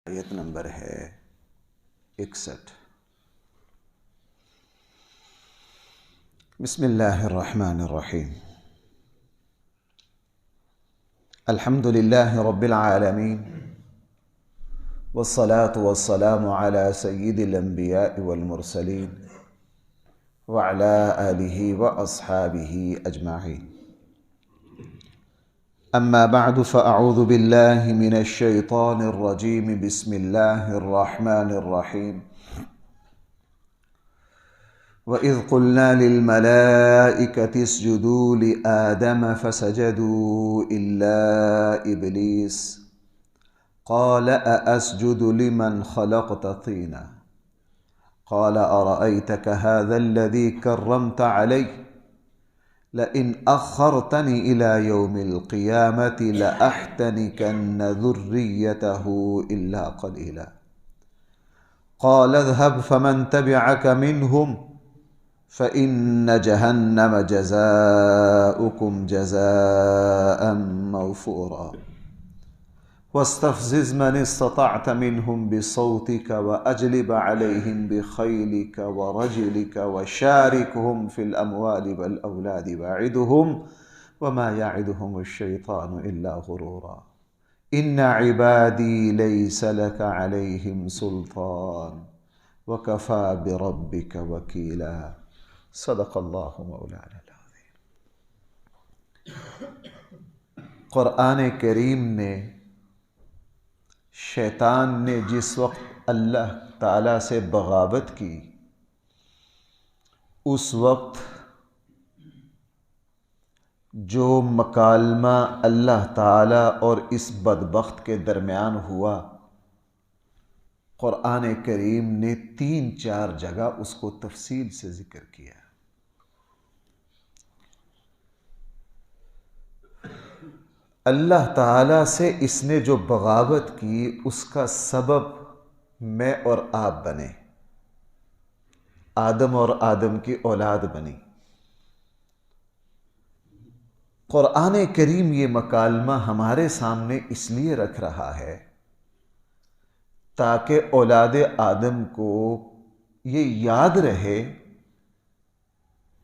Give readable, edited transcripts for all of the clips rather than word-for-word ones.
آیت نمبر ہے 61۔ بسم اللہ الرحمن الرحیم۔ الحمد للہ رب العالمین، والصلاة والسلام علی سید الانبیاء والمرسلین وعلی آلہ واصحابہ اجمعین۔ اما بعد فاعوذ باللہ من الشیطان الرجیم، بسم اللہ الرحمن الرحیم۔ وَإِذْ قُلْنَا لِلْمَلَائِكَةِ اسْجُدُوا لِآدَمَ فَسَجَدُوا إِلَّا إِبْلِيسَ قَالَ أَأَسْجُدُ لِمَنْ خَلَقْتَ طِينًا قَالَ أَرَأَيْتَكَ هَذَا الَّذِي كَرَّمْتَ عَلَيَّ لئن أخرتني إلى يوم القيامة لأحتنكن ذريته إلا قليلا قال اذهب فمن تبعك منهم فإن جهنم جزاؤكم جزاء موفورا واستفزز من استطعت منهم بصوتك وأجلب عليهم بخيلك ورجلك وشاركهم في الأموال والأولاد وعدهم وما يعدهم الشيطان إلا غرورا إن عبادي ليس لك عليهم سلطان وكفى بربك وكيلا صدق الله مولانا العظيم۔ قرآن کریم نے شیطان نے جس وقت اللہ تعالیٰ سے بغاوت کی، اس وقت جو مکالمہ اللہ تعالیٰ اور اس بدبخت کے درمیان ہوا، قرآن کریم نے 3-4 جگہ اس کو تفصیل سے ذکر کیا۔ اللہ تعالیٰ سے اس نے جو بغاوت کی، اس کا سبب میں اور آپ بنے، آدم اور آدم کی اولاد بنی۔ قرآن کریم یہ مکالمہ ہمارے سامنے اس لیے رکھ رہا ہے تاکہ اولاد آدم کو یہ یاد رہے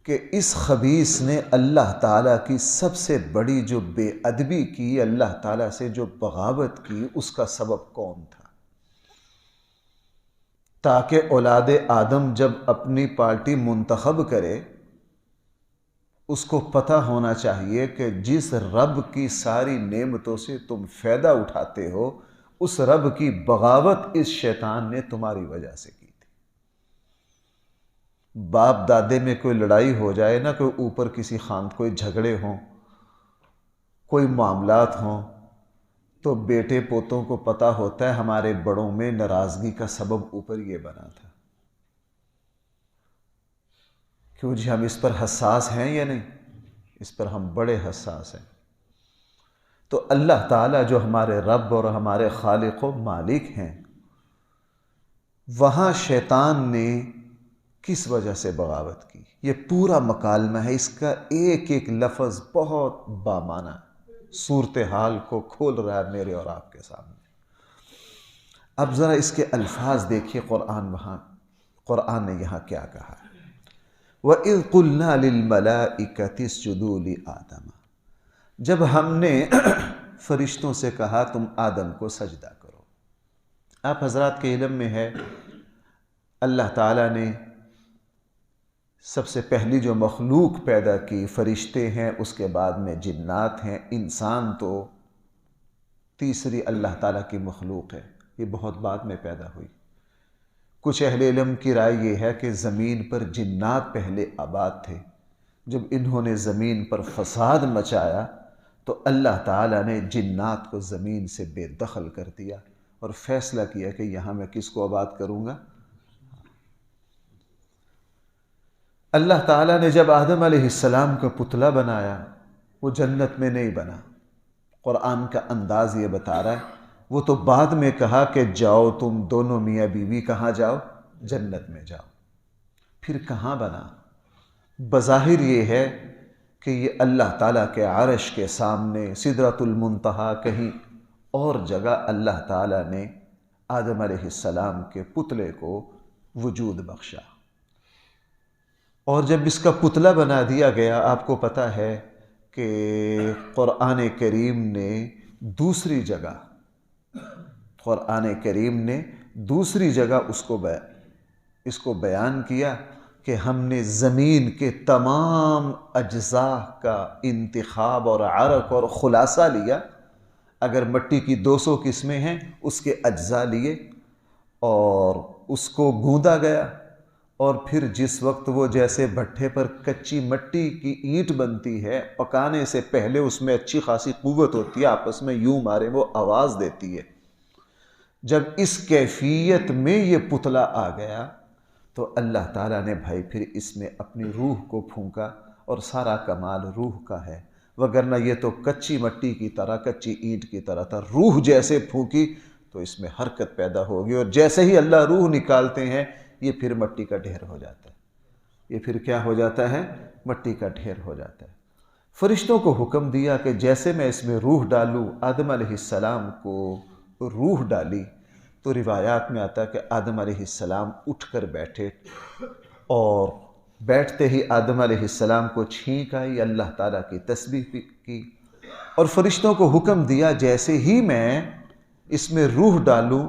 کہ اس خبیث نے اللہ تعالیٰ کی سب سے بڑی جو بے ادبی کی، اللہ تعالیٰ سے جو بغاوت کی، اس کا سبب کون تھا، تاکہ اولاد آدم جب اپنی پارٹی منتخب کرے، اس کو پتہ ہونا چاہیے کہ جس رب کی ساری نعمتوں سے تم فائدہ اٹھاتے ہو، اس رب کی بغاوت اس شیطان نے تمہاری وجہ سے کی تھی۔ باپ دادے میں کوئی لڑائی ہو جائے نا، کوئی اوپر کسی خاند کوئی جھگڑے ہوں، کوئی معاملات ہوں، تو بیٹے پوتوں کو پتہ ہوتا ہے ہمارے بڑوں میں ناراضگی کا سبب اوپر یہ بنا تھا۔ کیوں جی ہم اس پر حساس ہیں یا نہیں؟ اس پر ہم بڑے حساس ہیں۔ تو اللہ تعالیٰ جو ہمارے رب اور ہمارے خالق و مالک ہیں، وہاں شیطان نے کس وجہ سے بغاوت کی، یہ پورا مکالمہ ہے، اس کا ایک ایک لفظ بہت بامعنی صورتحال کو کھول رہا ہے میرے اور آپ کے سامنے۔ اب ذرا اس کے الفاظ دیکھیے، قرآن نے یہاں کیا کہا ہے۔ وَإِذْ قُلْنَا لِلْمَلَائِكَةِ اسْجُدُوا لِآدَمَ، جب ہم نے فرشتوں سے کہا تم آدم کو سجدہ کرو۔ آپ حضرات کے علم میں ہے، اللہ تعالیٰ نے سب سے پہلی جو مخلوق پیدا کی فرشتے ہیں، اس کے بعد میں جنات ہیں، انسان تو تیسری اللہ تعالیٰ کی مخلوق ہے، یہ بہت بعد میں پیدا ہوئی۔ کچھ اہل علم کی رائے یہ ہے کہ زمین پر جنات پہلے آباد تھے، جب انہوں نے زمین پر فساد مچایا تو اللہ تعالیٰ نے جنات کو زمین سے بے دخل کر دیا اور فیصلہ کیا کہ یہاں میں کس کو آباد کروں گا۔ اللہ تعالیٰ نے جب آدم علیہ السلام کا پتلا بنایا، وہ جنت میں نہیں بنا۔ قرآن کا انداز یہ بتا رہا ہے، وہ تو بعد میں کہا کہ جاؤ تم دونوں میاں بیوی کہاں جاؤ، جنت میں جاؤ۔ پھر کہاں بنا؟ بظاہر یہ ہے کہ یہ اللہ تعالیٰ کے عرش کے سامنے سدرۃ المنتہا، کہیں اور جگہ اللہ تعالیٰ نے آدم علیہ السلام کے پتلے کو وجود بخشا، اور جب اس کا پتلا بنا دیا گیا، آپ کو پتہ ہے کہ قرآن کریم نے دوسری جگہ اس کو بیان کیا کہ ہم نے زمین کے تمام اجزاء کا انتخاب اور عرق اور خلاصہ لیا۔ اگر مٹی کی 200 قسمیں ہیں، اس کے اجزاء لیے اور اس کو گوندا گیا، اور پھر جس وقت وہ جیسے بھٹے پر کچی مٹی کی اینٹ بنتی ہے، پکانے سے پہلے اس میں اچھی خاصی قوت ہوتی ہے، آپس میں یوں مارے وہ آواز دیتی ہے۔ جب اس کیفیت میں یہ پتلا آ گیا تو اللہ تعالیٰ نے بھائی پھر اس میں اپنی روح کو پھونکا، اور سارا کمال روح کا ہے، وگرنہ یہ تو کچی مٹی کی طرح، کچی اینٹ کی طرح تھا۔ روح جیسے پھونکی تو اس میں حرکت پیدا ہوگی، اور جیسے ہی اللہ روح نکالتے ہیں یہ پھر مٹی کا ڈھیر ہو جاتا ہے۔ یہ پھر کیا ہو جاتا ہے؟ مٹی کا ڈھیر ہو جاتا ہے۔ فرشتوں کو حکم دیا کہ جیسے میں اس میں روح ڈالوں، آدم علیہ السلام کو روح ڈالی تو روایات میں آتا ہے کہ آدم علیہ السلام اٹھ کر بیٹھے، اور بیٹھتے ہی آدم علیہ السلام کو چھینک آئی، اللہ تعالیٰ کی تسبیح کی، اور فرشتوں کو حکم دیا جیسے ہی میں اس میں روح ڈالوں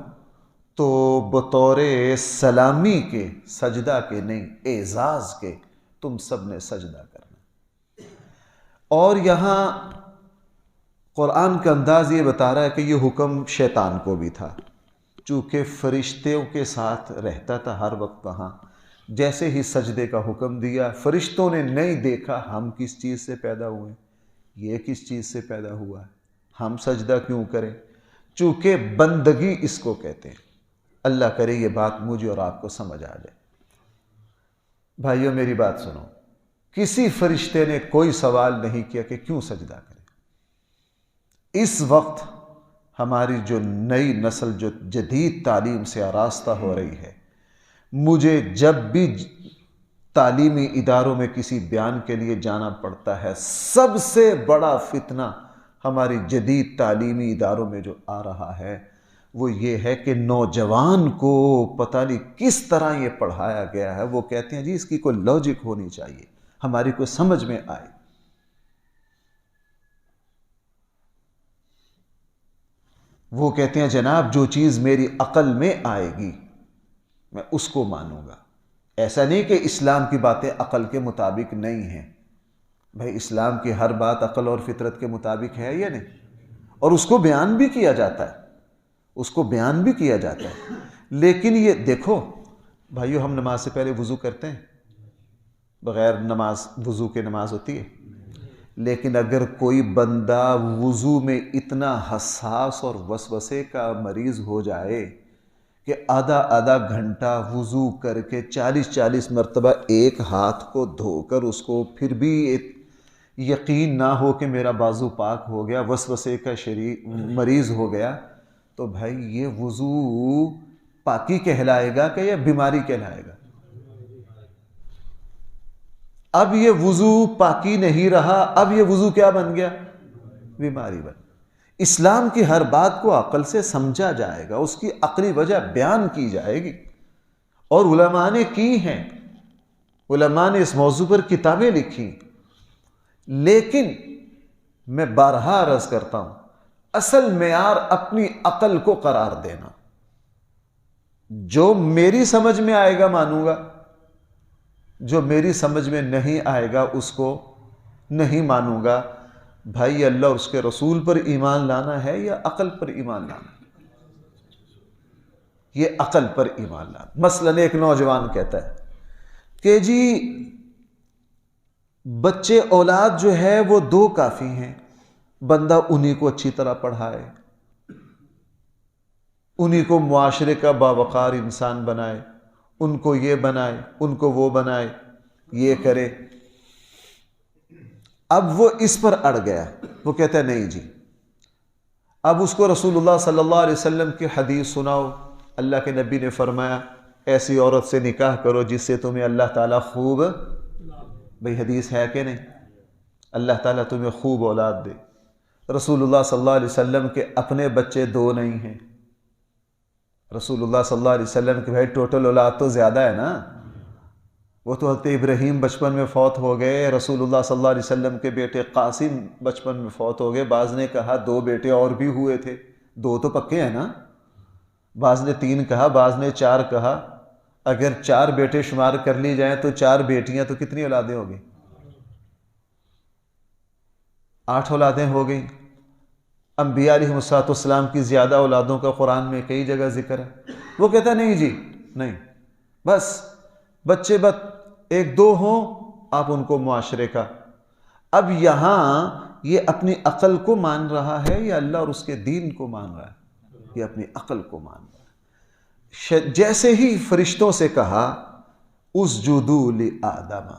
تو بطور سلامی کے، سجدہ کے نہیں، اعزاز کے، تم سب نے سجدہ کرنا۔ اور یہاں قرآن کا انداز یہ بتا رہا ہے کہ یہ حکم شیطان کو بھی تھا، چونکہ فرشتوں کے ساتھ رہتا تھا ہر وقت وہاں۔ جیسے ہی سجدے کا حکم دیا، فرشتوں نے نہیں دیکھا ہم کس چیز سے پیدا ہوئے، یہ کس چیز سے پیدا ہوا ہے، ہم سجدہ کیوں کریں، چونکہ بندگی اس کو کہتے ہیں۔ اللہ کرے یہ بات مجھے اور آپ کو سمجھ آ جائے۔ بھائیو میری بات سنو، کسی فرشتے نے کوئی سوال نہیں کیا کہ کیوں سجدہ کریں۔ اس وقت ہماری جو نئی نسل جو جدید تعلیم سے آراستہ ہو رہی ہے، مجھے جب بھی تعلیمی اداروں میں کسی بیان کے لیے جانا پڑتا ہے، سب سے بڑا فتنہ ہماری جدید تعلیمی اداروں میں جو آ رہا ہے وہ یہ ہے کہ نوجوان کو پتہ نہیں کس طرح یہ پڑھایا گیا ہے۔ وہ کہتے ہیں جی اس کی کوئی لاجک ہونی چاہیے، ہماری کوئی سمجھ میں آئے۔ وہ کہتے ہیں جناب جو چیز میری عقل میں آئے گی میں اس کو مانوں گا۔ ایسا نہیں کہ اسلام کی باتیں عقل کے مطابق نہیں ہیں، بھائی اسلام کی ہر بات عقل اور فطرت کے مطابق ہے یا نہیں، اور اس کو بیان بھی کیا جاتا ہے، لیکن یہ دیکھو بھائیو، ہم نماز سے پہلے وضو کرتے ہیں، بغیر وضو کے نماز ہوتی ہے، لیکن اگر کوئی بندہ وضو میں اتنا حساس اور وسوسے کا مریض ہو جائے کہ آدھا گھنٹہ وضو کر کے 40 مرتبہ ایک ہاتھ کو دھو کر اس کو پھر بھی یقین نہ ہو کہ میرا بازو پاک ہو گیا، وسوسے کا مریض ہو گیا، تو بھائی یہ وضو پاکی کہلائے گا کہ یا بیماری کہلائے گا؟ اب یہ وضو پاکی نہیں رہا، اب یہ وضو کیا بن گیا؟ بیماری بن گیا۔ اسلام کی ہر بات کو عقل سے سمجھا جائے گا، اس کی عقلی وجہ بیان کی جائے گی، اور علماء نے کی ہیں، علماء نے اس موضوع پر کتابیں لکھی۔ لیکن میں بارہا عرض کرتا ہوں، اصل معیار اپنی عقل کو قرار دینا۔ جو میری سمجھ میں آئے گا مانوں گا، جو میری سمجھ میں نہیں آئے گا اس کو نہیں مانوں گا۔ بھائی اللہ اور اس کے رسول پر ایمان لانا ہے یا عقل پر ایمان لانا ہے؟ یہ عقل پر ایمان لانا۔ مثلا ایک نوجوان کہتا ہے کہ جی بچے اولاد جو ہے وہ 2 کافی ہیں، بندہ انہی کو اچھی طرح پڑھائے، انہی کو معاشرے کا باوقار انسان بنائے، ان کو یہ بنائے، ان کو وہ بنائے، یہ کرے۔ اب وہ اس پر اڑ گیا، وہ کہتا ہے نہیں جی، اب اس کو رسول اللہ صلی اللہ علیہ وسلم کی حدیث سناؤ۔ اللہ کے نبی نے فرمایا ایسی عورت سے نکاح کرو جس سے تمہیں اللہ تعالیٰ خوب، بھئی حدیث ہے کہ نہیں، اللہ تعالیٰ تمہیں خوب اولاد دے۔ رسول اللہ صلی اللہ علیہ وسلم کے اپنے بچے 2 نہیں ہیں، رسول اللہ صلی اللہ علیہ وسلم کے بھائی ٹوٹل اولاد تو زیادہ ہے نا. وہ تو حضرت ابراہیم بچپن میں فوت ہو گئے، رسول اللہ صلی اللہ علیہ وسلم کے بیٹے قاسم بچپن میں فوت ہو گئے. بعض نے کہا 2 بیٹے اور بھی ہوئے تھے، 2 تو پکے ہیں نا. بعض نے 3 کہا، بعض نے 4 کہا. اگر 4 بیٹے شمار کر لی جائیں تو 4 بیٹیاں تو کتنی اولادیں ہو گئی؟ 8 اولادیں ہو گئیں. انبیاء علیہ السلام کی زیادہ اولادوں کا قرآن میں کئی جگہ ذکر ہے. وہ کہتا نہیں جی نہیں، بس بچے 1-2 ہوں، آپ ان کو معاشرے کا. اب یہاں یہ اپنی عقل کو مان رہا ہے یا اللہ اور اس کے دین کو مان رہا ہے؟ یہ اپنی عقل کو مان رہا ہے. جیسے ہی فرشتوں سے کہا اسجدوا لآدم،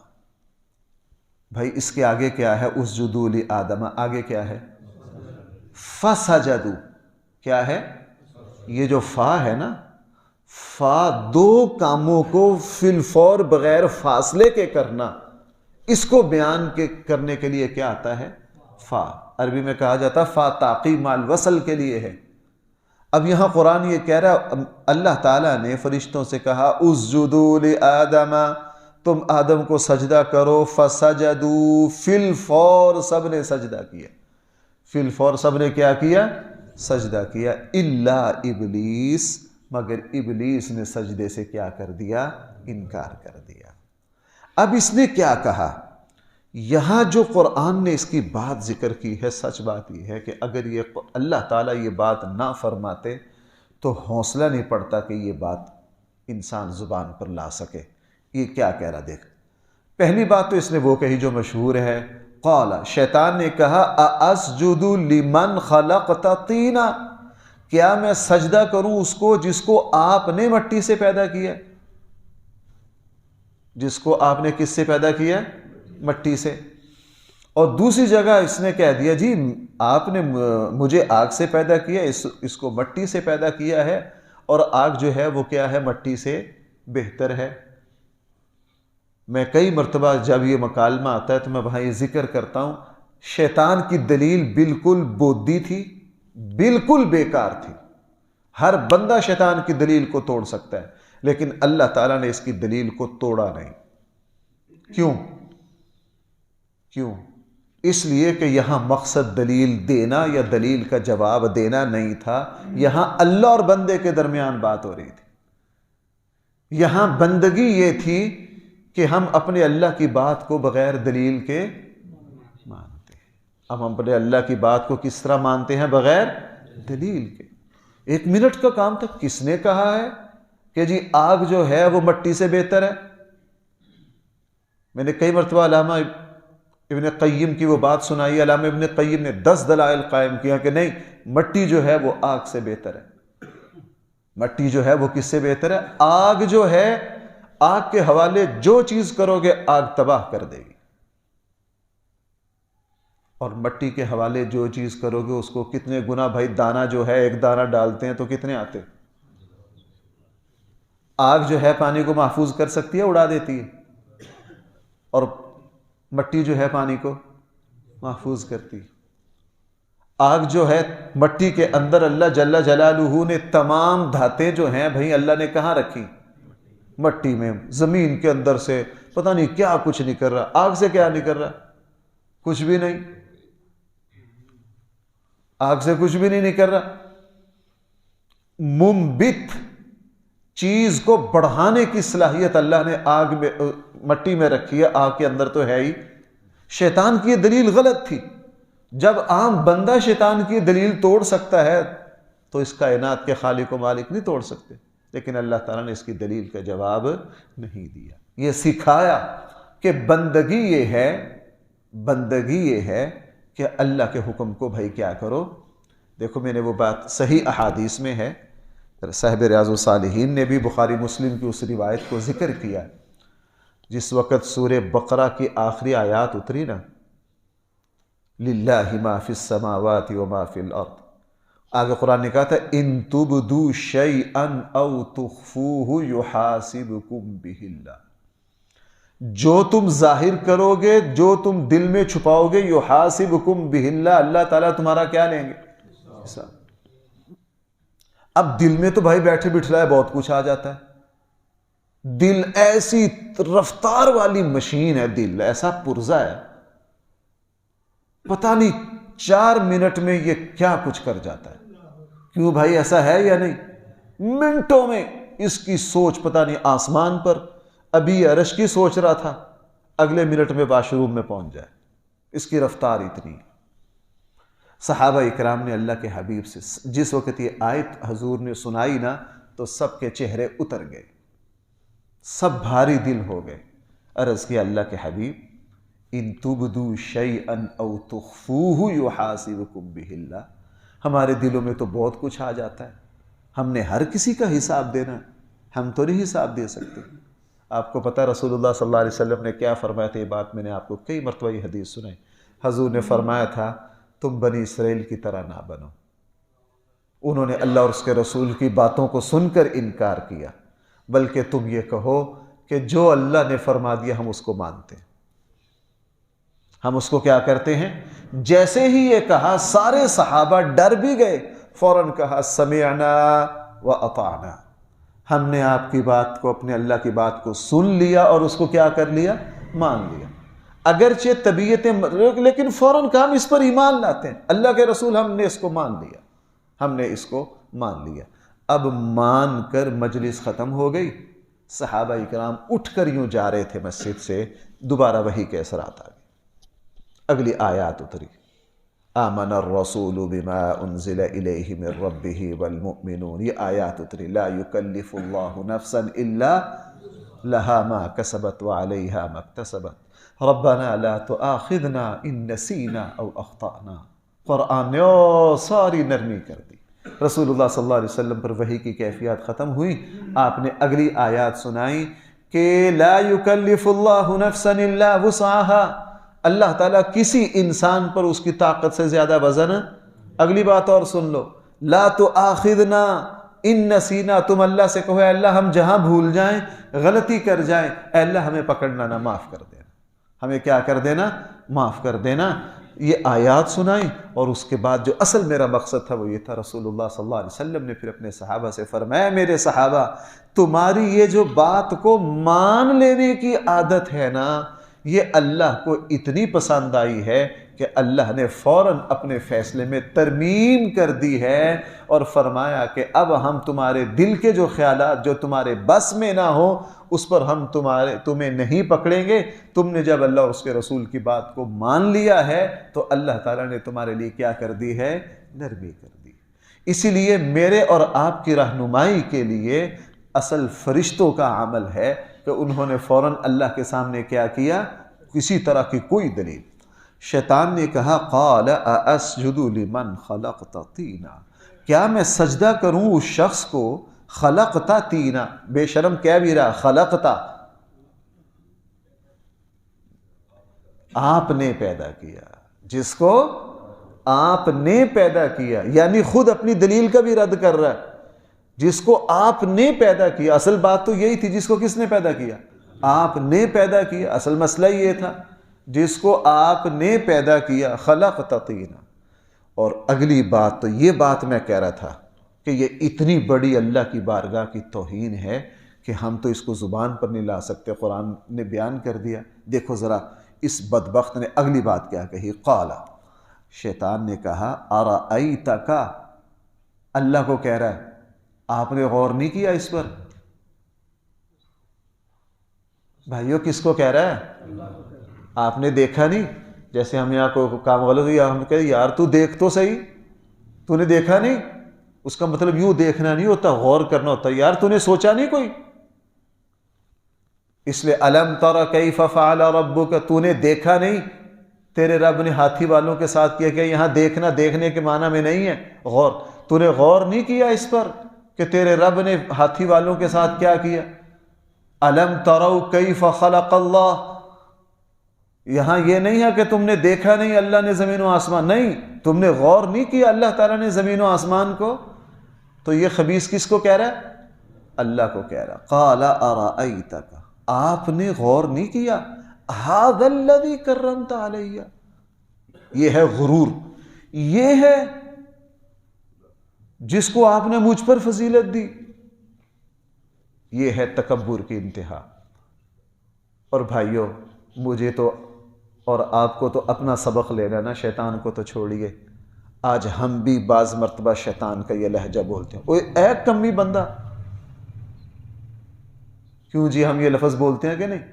بھائی اس کے آگے کیا ہے؟ اسجدوا لآدم، آگے کیا ہے؟ فسجدوا. کیا ہے یہ جو فا ہے نا؟ فا 2 کاموں کو فی الفور بغیر فاصلے کے کرنا، اس کو بیان کرنے کے لیے کیا آتا ہے؟ فا. عربی میں کہا جاتا ہے فا تعقیب مع الوصل کے لیے ہے. اب یہاں قرآن یہ کہہ رہا، اللہ تعالیٰ نے فرشتوں سے کہا اسجدوا لآدم، تم آدم کو سجدہ کرو. فسجدوا، فی الفور سب نے سجدہ کیا. فی الفور سب نے کیا کیا؟ سجدہ کیا. الا ابلیس، مگر ابلیس نے سجدے سے کیا کر دیا؟ انکار کر دیا. اب اس نے کیا کہا؟ یہاں جو قرآن نے اس کی بات ذکر کی ہے، سچ بات یہ ہے کہ اگر یہ اللہ تعالیٰ یہ بات نہ فرماتے تو حوصلہ نہیں پڑتا کہ یہ بات انسان زبان پر لا سکے. یہ کیا کہہ رہا دیکھ. پہلی بات تو اس نے وہ کہی جو مشہور ہے، قال، شیطان نے کہا ااسجد لمن خلقت طینا، کیا میں سجدہ کروں اس کو جس کو آپ نے مٹی سے پیدا کیا؟ جس کو آپ نے کس سے پیدا کیا؟ مٹی سے. اور دوسری جگہ اس نے کہہ دیا جی آپ نے مجھے آگ سے پیدا کیا، اس کو مٹی سے پیدا کیا ہے، اور آگ جو ہے وہ کیا ہے؟ مٹی سے بہتر ہے. میں کئی مرتبہ جب یہ مکالمہ آتا ہے تو میں وہاں یہ ذکر کرتا ہوں، شیطان کی دلیل بالکل بودی تھی، بالکل بیکار تھی. ہر بندہ شیطان کی دلیل کو توڑ سکتا ہے، لیکن اللہ تعالیٰ نے اس کی دلیل کو توڑا نہیں. کیوں؟ اس لیے کہ یہاں مقصد دلیل دینا یا دلیل کا جواب دینا نہیں تھا. یہاں اللہ اور بندے کے درمیان بات ہو رہی تھی. یہاں بندگی یہ تھی کہ ہم اپنے اللہ کی بات کو بغیر دلیل کے مانتے ہیں. اب ہم اپنے اللہ کی بات کو کس طرح مانتے ہیں؟ بغیر دلیل کے. 1 منٹ کا کام تھا. کس نے کہا ہے کہ جی آگ جو ہے وہ مٹی سے بہتر ہے؟ میں نے کئی مرتبہ علامہ ابن قیم کی وہ بات سنائی. علامہ ابن قیم نے 10 دلائل قائم کیا کہ نہیں، مٹی جو ہے وہ آگ سے بہتر ہے. مٹی جو ہے وہ کس سے بہتر ہے؟ آگ جو ہے، آگ کے حوالے جو چیز کرو گے آگ تباہ کر دے گی، اور مٹی کے حوالے جو چیز کرو گے اس کو کتنے گنا. بھائی دانہ جو ہے، 1 دانہ ڈالتے ہیں تو کتنے آتے؟ آگ جو ہے پانی کو محفوظ کر سکتی ہے، اڑا دیتی ہے، اور مٹی جو ہے پانی کو محفوظ کرتی. آگ جو ہے مٹی کے اندر اللہ جل جلالہ نے تمام دھاتیں جو ہیں بھائی اللہ نے کہاں رکھی؟ مٹی میں. زمین کے اندر سے پتہ نہیں کیا کچھ نکل رہا. آگ سے کیا نکل رہا؟ کچھ بھی نہیں. آگ سے کچھ بھی نہیں نکل رہا. منبت چیز کو بڑھانے کی صلاحیت اللہ نے آگ میں، مٹی میں رکھی ہے، آگ کے اندر تو ہے ہی. شیطان کی یہ دلیل غلط تھی. جب عام بندہ شیطان کی دلیل توڑ سکتا ہے تو اس کائنات کے خالق و مالک نہیں توڑ سکتے. لیکن اللہ تعالیٰ نے اس کی دلیل کا جواب نہیں دیا. یہ سکھایا کہ بندگی یہ ہے کہ اللہ کے حکم کو بھائی کیا کرو. دیکھو میں نے وہ بات صحیح احادیث میں ہے، صاحب ریاض الصالحین نے بھی بخاری مسلم کی اس روایت کو ذکر کیا. جس وقت سورہ بقرہ کی آخری آیات اتری نا، للہ ما فی السماوات وما فی الارض، آگے قرآن نے کہا تھا ان تبدوا شیئا او تخفوہ یحاسبکم بہ اللہ، جو تم ظاہر کرو گے، جو تم دل میں چھپاؤ گے، یحاسبکم بہ اللہ، اللہ تعالیٰ تمہارا کیا لیں گے؟ حساب. اب دل میں تو بھائی بیٹھے بٹھلائے بہت کچھ آ جاتا ہے. دل ایسی رفتار والی مشین ہے، دل ایسا پرزا ہے، پتہ نہیں 4 منٹ میں یہ کیا کچھ کر جاتا ہے. کیوں بھائی ایسا ہے یا نہیں؟ منٹوں میں اس کی سوچ پتہ نہیں آسمان پر، ابھی عرش کی سوچ رہا تھا، اگلے منٹ میں واش روم میں پہنچ جائے. اس کی رفتار اتنی. صحابہ اکرام نے اللہ کے حبیب سے جس وقت یہ آیت حضور نے سنائی نا تو سب کے چہرے اتر گئے، سب بھاری دل ہو گئے. عرض کیا اللہ کے حبیب ان تبدوا شیئا او تخفوہ یحاسبکم بہ اللہ. ہمارے دلوں میں تو بہت کچھ آ جاتا ہے، ہم نے ہر کسی کا حساب دینا ہے، ہم تو نہیں حساب دے سکتے. آپ کو پتہ رسول اللہ صلی اللہ علیہ وسلم نے کیا فرمایا تھا؟ یہ بات میں نے آپ کو کئی مرتبہ یہ حدیث سنائی. حضور نے فرمایا تھا تم بنی اسرائیل کی طرح نہ بنو. انہوں نے اللہ اور اس کے رسول کی باتوں کو سن کر انکار کیا، بلکہ تم یہ کہو کہ جو اللہ نے فرما دیا ہم اس کو مانتے ہیں، ہم اس کو کیا کرتے ہیں. جیسے ہی یہ کہا سارے صحابہ ڈر بھی گئے، فوراً کہا سمعنا واطعنا. ہم نے آپ کی بات کو، اپنے اللہ کی بات کو سن لیا اور اس کو کیا کر لیا؟ مان لیا. اگرچہ طبیعتیں، لیکن فوراً کہا ہم اس پر ایمان لاتے ہیں. اللہ کے رسول ہم نے اس کو مان لیا، ہم نے اس کو مان لیا. اب مان کر مجلس ختم ہو گئی. صحابہ اکرام اٹھ کر یوں جا رہے تھے مسجد سے، دوبارہ وحی کے اثرات آ گئے. اگلی آیات اتری، آمن الرسول بما انزل الیہ من ربہ والمؤمنون. یہ آیات اتری، لا یکلف اللہ نفسا الا لها ما کسبت وعلیہا ما اکتسبت ربنا لا تؤاخذنا ان نسینا او اخطأنا. قرآن نے ساری نرمی کر دی. رسول اللہ صلی اللہ علیہ وسلم پر وحی کی کیفیات ختم ہوئی. آپ نے اگلی آیات سنائی کہ لا یکلف اللہ نفسا الا وسعها. اللہ تعالیٰ کسی انسان پر اس کی طاقت سے زیادہ وزن. اگلی بات اور سن لو، لا تؤاخذنا ان نسینا. تم اللہ سے کہو اے اللہ ہم جہاں بھول جائیں، غلطی کر جائیں، اے اللہ ہمیں پکڑنا نہ، معاف کر دینا، ہمیں کیا کر دینا؟ معاف کر دینا. یہ آیات سنائیں. اور اس کے بعد جو اصل میرا مقصد تھا وہ یہ تھا، رسول اللہ صلی اللہ علیہ وسلم نے پھر اپنے صحابہ سے فرمایا میرے صحابہ تمہاری یہ جو بات کو مان لینے کی عادت ہے نا، یہ اللہ کو اتنی پسند آئی ہے کہ اللہ نے فوراً اپنے فیصلے میں ترمیم کر دی ہے اور فرمایا کہ اب ہم تمہارے دل کے جو خیالات جو تمہارے بس میں نہ ہو اس پر ہم تمہیں نہیں پکڑیں گے. تم نے جب اللہ اور اس کے رسول کی بات کو مان لیا ہے تو اللہ تعالیٰ نے تمہارے لیے کیا کر دی ہے؟ نرمی کر دی. اسی لیے میرے اور آپ کی رہنمائی کے لیے اصل فرشتوں کا عمل ہے کہ انہوں نے فوراً اللہ کے سامنے کیا کیا؟ کسی طرح کی کوئی دلیل. شیطان نے کہا قال اسجد لمن خلقت طینا. کیا میں سجدہ کروں اس شخص کو خلقتا طینا؟ بے شرم کہہ بھی رہا خلقتا، آپ نے پیدا کیا، جس کو آپ نے پیدا کیا، یعنی خود اپنی دلیل کا بھی رد کر رہا ہے. جس کو آپ نے پیدا کیا، اصل بات تو یہی تھی، جس کو کس نے پیدا کیا؟ آپ نے پیدا کیا. اصل مسئلہ یہ تھا، جس کو آپ نے پیدا کیا، خلقت طینا. اور اگلی بات تو یہ بات میں کہہ رہا تھا کہ یہ اتنی بڑی اللہ کی بارگاہ کی توہین ہے کہ ہم تو اس کو زبان پر نہیں لا سکتے. قرآن نے بیان کر دیا. دیکھو ذرا اس بدبخت نے اگلی بات کیا کہی، قال، شیطان نے کہا ارأیتک، اللہ کو کہہ رہا ہے آپ نے غور نہیں کیا اس پر؟ بھائیو کس کو کہہ رہا ہے؟ آپ نے دیکھا نہیں؟ جیسے ہم یہاں کو کام غلط ہوئی، ہم کہتے یار تو دیکھ تو صحیح، تو نے دیکھا نہیں؟ اس کا مطلب یوں دیکھنا نہیں ہوتا، غور کرنا ہوتا. یار تو نے سوچا نہیں کوئی؟ اس لیے الم تر کیف فعل ربک، تو نے دیکھا نہیں تیرے رب نے ہاتھی والوں کے ساتھ کیا؟ کہ یہاں دیکھنا دیکھنے کے معنی میں نہیں ہے، غور. تو نے غور نہیں کیا اس پر کہ تیرے رب نے ہاتھی والوں کے ساتھ کیا کیا؟ الم تروا کیف خلق اللہ. یہاں یہ نہیں ہے کہ تم نے دیکھا نہیں اللہ نے زمین و آسمان، نہیں، تم نے غور نہیں کیا اللہ تعالیٰ نے زمین و آسمان کو. تو یہ خبیث کس کو کہہ رہا ہے؟ اللہ کو کہہ رہا. قال ارأیتک، آپ نے غور نہیں کیا؟ ھذا الذی کرمت علیہ، یہ ہے غرور، یہ ہے جس کو آپ نے مجھ پر فضیلت دی۔ یہ ہے تکبر کی انتہا۔ اور بھائیوں، مجھے تو اور آپ کو تو اپنا سبق لینا نا، شیطان کو تو چھوڑیے۔ آج ہم بھی بعض مرتبہ شیطان کا یہ لہجہ بولتے ہیں، اوے اے کمی بندہ۔ کیوں جی ہم یہ لفظ بولتے ہیں کہ نہیں؟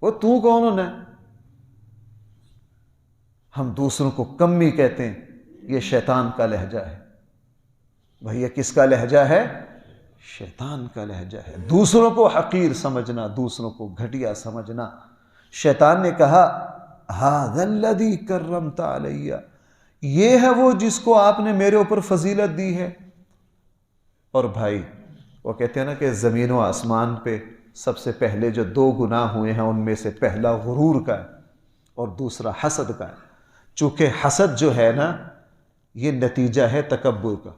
وہ تو کون ہونا ہے؟ ہم دوسروں کو کمی کہتے ہیں، یہ شیطان کا لہجہ ہے۔ بھیا کس کا لہجہ ہے؟ شیطان کا لہجہ ہے۔ دوسروں کو حقیر سمجھنا، دوسروں کو گھٹیا سمجھنا۔ شیطان نے کہا ھذا الذی کرمت علی، یہ ہے وہ جس کو آپ نے میرے اوپر فضیلت دی ہے۔ اور بھائی وہ کہتے ہیں نا کہ زمین و آسمان پہ سب سے پہلے جو دو گناہ ہوئے ہیں ان میں سے پہلا غرور کا ہے اور دوسرا حسد کا ہے۔ چونکہ حسد جو ہے نا یہ نتیجہ ہے تکبر کا۔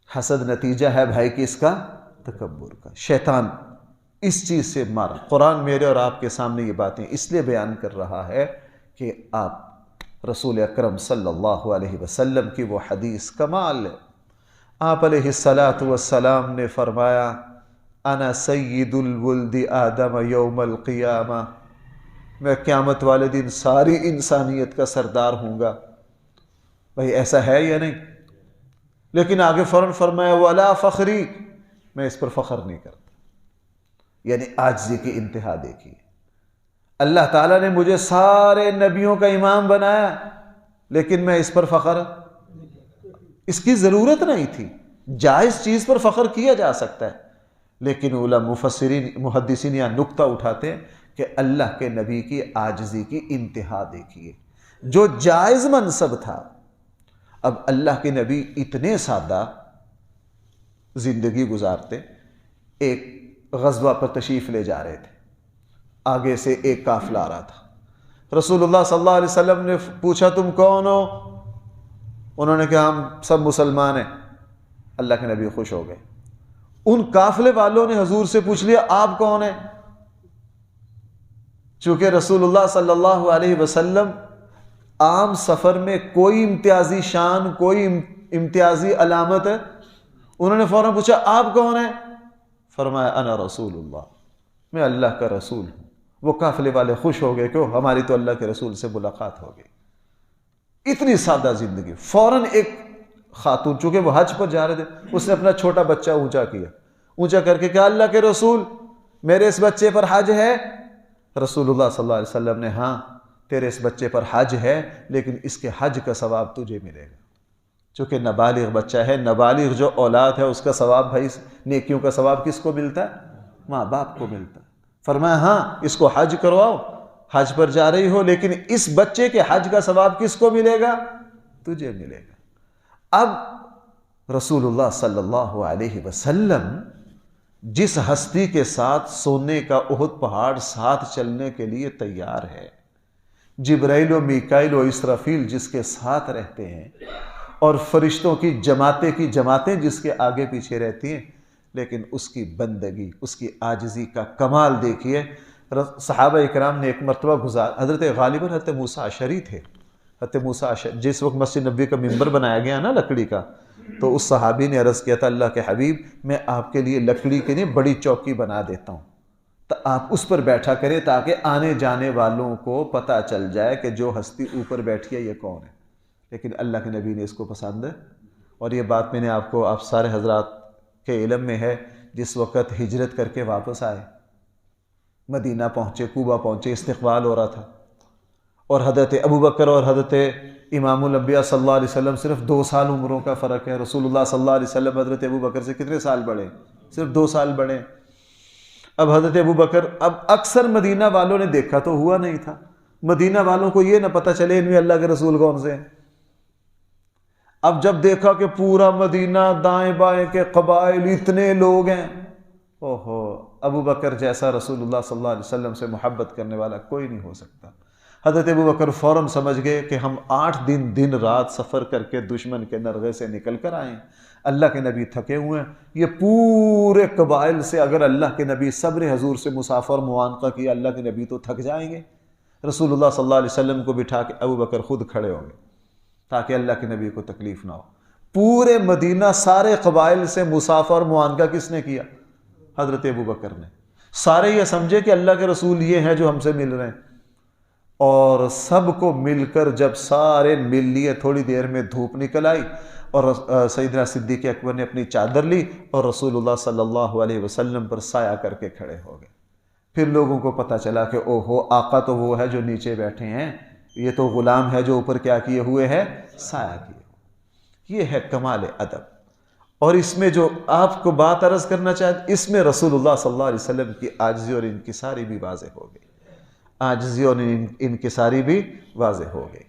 حسد نتیجہ ہے بھائی کس کا؟ تکبر کا۔ شیطان اس چیز سے مارا۔ قرآن میرے اور آپ کے سامنے یہ باتیں اس لیے بیان کر رہا ہے کہ آپ رسول اکرم صلی اللہ علیہ وسلم کی وہ حدیث کمال ہے۔ آپ علیہ السلام نے فرمایا انا سید الولد آدم یوم القیامہ، میں قیامت والے دن ساری انسانیت کا سردار ہوں گا۔ بھائی ایسا ہے یا نہیں؟ لیکن آگے فوراً فرمایا ولا فخری، میں اس پر فخر نہیں کرتا۔ یعنی عاجزی کی انتہا دیکھیے۔ اللہ تعالیٰ نے مجھے سارے نبیوں کا امام بنایا، لیکن میں اس پر فخر، اس کی ضرورت نہیں تھی۔ جائز چیز پر فخر کیا جا سکتا ہے، لیکن علماء مفسرین محدثین یہاں نکتہ اٹھاتے ہیں کہ اللہ کے نبی کی عاجزی کی انتہا دیکھیے۔ جو جائز منصب تھا، اب اللہ کے نبی اتنے سادہ زندگی گزارتے، ایک غزوہ پر تشریف لے جا رہے تھے، آگے سے ایک قافلہ آ رہا تھا۔ رسول اللہ صلی اللہ علیہ وسلم نے پوچھا تم کون ہو؟ انہوں نے کہا ہم سب مسلمان ہیں۔ اللہ کے نبی خوش ہو گئے۔ ان قافلے والوں نے حضور سے پوچھ لیا آپ کون ہیں؟ چونکہ رسول اللہ صلی اللہ علیہ وسلم عام سفر میں کوئی امتیازی شان، کوئی امتیازی علامت ہے، انہوں نے فوراً پوچھا آپ کون ہیں؟ فرمایا انا رسول اللہ، میں اللہ کا رسول ہوں۔ وہ قافلے والے خوش ہو گئے کہ ہماری تو اللہ کے رسول سے ملاقات ہو گئی۔ اتنی سادہ زندگی۔ فوراً ایک خاتون، چونکہ وہ حج پر جا رہے تھے، اس نے اپنا چھوٹا بچہ اونچا کیا، اونچا کر کے کہا اللہ کے رسول میرے اس بچے پر حج ہے؟ رسول اللہ صلی اللہ علیہ وسلم نے ہاں تیرے اس بچے پر حج ہے، لیکن اس کے حج کا ثواب تجھے ملے گا۔ چونکہ نابالغ بچہ ہے، نابالغ جو اولاد ہے اس کا ثواب، بھائی نیکیوں کا ثواب کس کو ملتا ہے؟ ماں باپ کو ملتا ہے۔ فرمایا ہاں اس کو حج کرواؤ، حج پر جا رہی ہو، لیکن اس بچے کے حج کا ثواب کس کو ملے گا؟ تجھے ملے گا۔ اب رسول اللہ صلی اللہ علیہ وسلم جس ہستی کے ساتھ سونے کا احد پہاڑ ساتھ چلنے کے لیے تیار ہے، جبرائیل و میکائیل و اسرافیل جس کے ساتھ رہتے ہیں، اور فرشتوں کی جماعتیں جس کے آگے پیچھے رہتی ہیں، لیکن اس کی بندگی، اس کی عاجزی کا کمال دیکھیے۔ صحابہ اکرام نے ایک مرتبہ حضرت غالباً حضرت موسیٰ اشعری تھے، حضرت موسیٰ اشعری جس وقت مسجد نبوی کا ممبر بنایا گیا نا لکڑی کا، تو اس صحابی نے عرض کیا تھا اللہ کے حبیب میں آپ کے لیے لکڑی کے لیے بڑی چوکی بنا دیتا ہوں، تو آپ اس پر بیٹھا کریں تاکہ آنے جانے والوں کو پتہ چل جائے کہ جو ہستی اوپر بیٹھی ہے یہ کون ہے۔ لیکن اللہ کے نبی نے اس کو پسند ہے، اور یہ بات میں نے آپ سارے حضرات کے علم میں ہے۔ جس وقت ہجرت کر کے واپس آئے، مدینہ پہنچے، کوبہ پہنچے، استقبال ہو رہا تھا، اور حضرت ابوبکر اور حضرت امام الانبیاء صلی اللہ علیہ وسلم صرف 2 سال عمروں کا فرق ہے۔ رسول اللہ صلی اللہ علیہ وسلم حضرت ابوبکر سے کتنے سال بڑے؟ صرف 2 سال بڑے۔ اب حضرت ابوبکر، اب اکثر مدینہ والوں نے دیکھا تو ہوا نہیں تھا، مدینہ والوں کو یہ نہ پتہ چلے ان میں اللہ کے رسول کون سے ہیں۔ اب جب دیکھا کہ پورا مدینہ دائیں بائیں کے قبائل اتنے لوگ ہیں، اوہو، ابوبکر جیسا رسول اللہ صلی اللہ علیہ وسلم سے محبت کرنے والا کوئی نہیں ہو سکتا۔ حضرت ابوبکر فوراً سمجھ گئے کہ ہم 8 دن رات سفر کر کے دشمن کے نرغے سے نکل کر آئے ہیں، اللہ کے نبی تھکے ہوئے ہیں، یہ پورے قبائل سے اگر اللہ کے نبی صبر حضور سے مسافر موانقہ کیا، اللہ کے نبی تو تھک جائیں گے۔ رسول اللہ صلی اللہ علیہ وسلم کو بٹھا کے ابوبکر خود کھڑے ہوں گے تاکہ اللہ کے نبی کو تکلیف نہ ہو۔ پورے مدینہ سارے قبائل سے مسافہ اور معانقہ کس نے کیا؟ حضرت ابوبکر نے۔ سارے یہ سمجھے کہ اللہ کے رسول یہ ہیں جو ہم سے مل رہے ہیں، اور سب کو مل کر جب سارے مل لیے، تھوڑی دیر میں دھوپ نکل آئی اور سیدنا صدیق اکبر نے اپنی چادر لی اور رسول اللہ صلی اللہ علیہ وسلم پر سایہ کر کے کھڑے ہو گئے۔ پھر لوگوں کو پتہ چلا کہ اوہو، آقا تو وہ ہے جو نیچے بیٹھے ہیں، یہ تو غلام ہے جو اوپر کیا کیے ہوئے ہے؟ سایہ کیے ہوئے۔ یہ ہے کمال ادب۔ اور اس میں جو آپ کو بات عرض کرنا چاہتے، اس میں رسول اللہ صلی اللہ علیہ وسلم کی عاجزی اور انکساری بھی واضح ہو گئی، عاجزی اور انکساری بھی واضح ہو گئی۔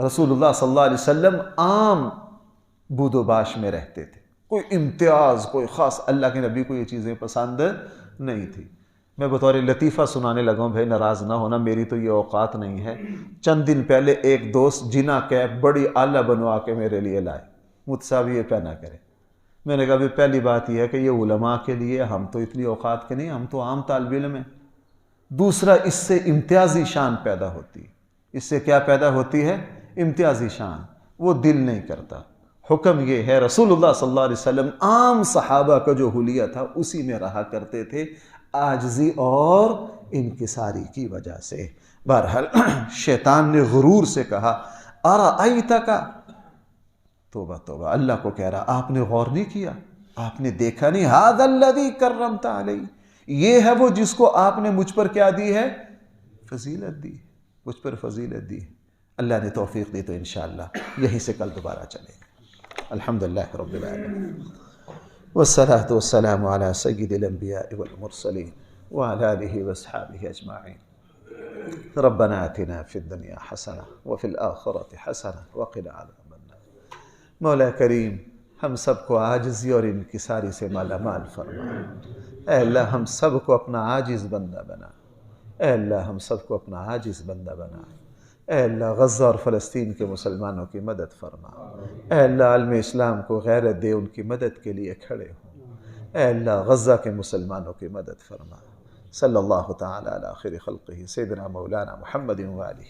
رسول اللہ صلی اللہ علیہ وسلم عام بود و باش میں رہتے تھے، کوئی امتیاز، کوئی خاص، اللہ کے نبی کو یہ چیزیں پسند نہیں تھی۔ میں بطور لطیفہ سنانے لگا ہوں، بھائی ناراض نہ ہونا، میری تو یہ اوقات نہیں ہے۔ چند دن پہلے ایک دوست جنا کیپ بڑی اعلیٰ بنوا کے میرے لیے لائے، مجھ سے بھی یہ پہنا کرے۔ میں نے کہا بھی پہلی بات یہ ہے کہ یہ علماء کے لیے، ہم تو اتنی اوقات کے نہیں، ہم تو عام طالب علم ہیں۔ دوسرا، اس سے امتیازی شان پیدا ہوتی ہے۔ اس سے کیا پیدا ہوتی ہے؟ امتیازی شان۔ وہ دل نہیں کرتا۔ حکم یہ ہے، رسول اللہ صلی اللہ علیہ وسلم عام صحابہ کا جو حلیہ تھا اسی میں رہا کرتے تھے، عاجزی اور انکساری کی وجہ سے۔ بہرحال شیطان نے غرور سے کہا، ارأیتک، توبہ توبہ، اللہ کو کہہ رہا، آپ نے غور نہیں کیا، آپ نے دیکھا نہیں، ھذا الذی کرمت علیہ، یہ ہے وہ جس کو آپ نے مجھ پر کیا دی ہے؟ فضیلت دی، مجھ پر فضیلت دی۔ اللہ نے توفیق دی تو انشاءاللہ یہیں سے کل دوبارہ چلیں گے۔ الحمدللہ رب العالمین، والصلاة والسلام علی سید الانبیاء والمرسلین وعلی آلہ واصحابہ اجمعین۔ ربنا آتنا فی الدنیا حسنہ وفی الآخرۃ حسنہ وقنا عذاب النار۔ مولا کریم، ہم سب کو عاجزی اور انکساری سے مالا مال فرما۔ اے اللہ، ہم سب کو اپنا عاجز بندہ بنا۔ اے اللہ، ہم سب کو اپنا عاجز بندہ بنا۔ اے اللہ، غزہ اور فلسطین کے مسلمانوں کی مدد فرما۔ اے اللہ، عالم اسلام کو غیرت دے، ان کی مدد کے لیے کھڑے ہوں۔ اے اللہ، غزہ کے مسلمانوں کی مدد فرما۔ صلی اللہ تعالی علی خیر خلقہ سیدنا مولانا محمد وآلہ